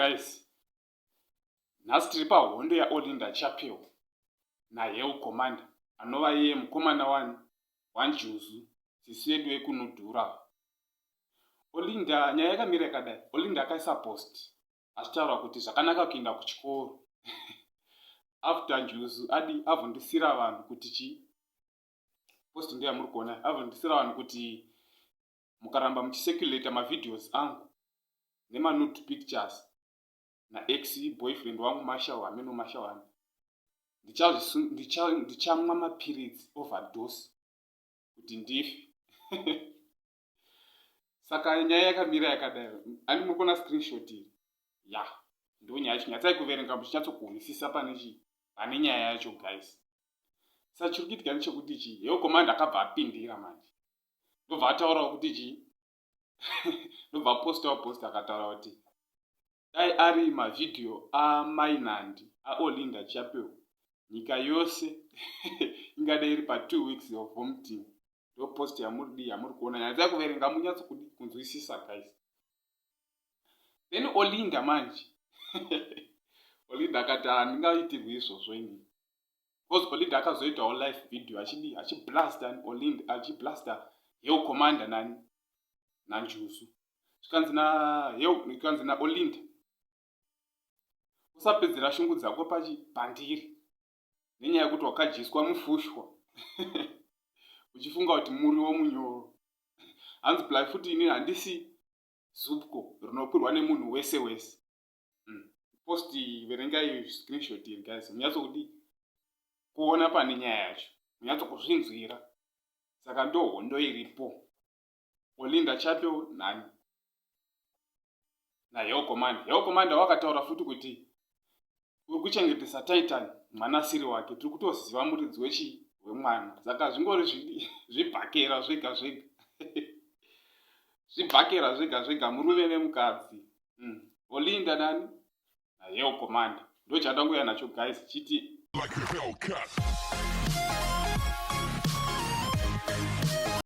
guys, nhasi tiri pahondo yaOlinda Chapel naHell Commander anova iye mukomana wanjuzu sisi wedu wekunodhura. Olinda, nyaya yakamira yakadai. Olinda akaisa post achitaura kuti zvakanaka kuenda kuchikoro after njuzu avhundisira vanhu kuti chi post ndiyo yamuri kuona, avhundisira vanhu kuti mukaramba muchiseculator mavideos angu nemanude pictures naex boyfriend wangu mashawa ameno mashawani ndichamwa mapiritsi overdose kuti ndife. Saka nyaya yakamira yakadai. Ani mukona screenshot iyi ya ndo nyaya yacho. Nyatsai kuverenga muchinyatsokuhwisisa pane nyaya yacho guys. Saka chiri kuitika ndechekuti chi Hell Commander akabva apindira manje ndobva ataurawo kuti chi ndobva apostawo post akataura kuti dai ari mavideo amainhandi aOlinda Chapel nyika yose ingadai iri pa2 weeks of vomiting. Ndo post yamuri kuona. Nyatsai kuverenga munyatsokunzwisisa guys. Then Olinda manje Olinda akati handingaitirwi izvozvo ini. Because Olinda akazoitawo live video achiblasta Olinda, achiblasta Hell Commander nanjuzu. Zvikanzi naOlinda, usapedzera shungu dzako pachibhandiri nenyaya yekuti wakajiswa mufushwa uchifunga kuti muriwo munyoro. Hanzi plai futi ini handisi zupko rinokwirwa nemunhu wese wese. Post verengai screenshot iri guys, munyatsokudi kuona pane nyaya yacho, munyatsokuzvinzwira. Saka ndo hondo iripo. Olinda Chapel naHell Commander. Hell Commander wakataura futi kuti uri kuchengetesa Titan mwanasiri wake. Tiri kutoziva muridzi wemwana. Saka zvingori zvibhakera zvega zvega. Zvibhakera zvega zvega murume nemukadzi. Olinda naHell Commander. Ndo chadangoya nacho guys chiti like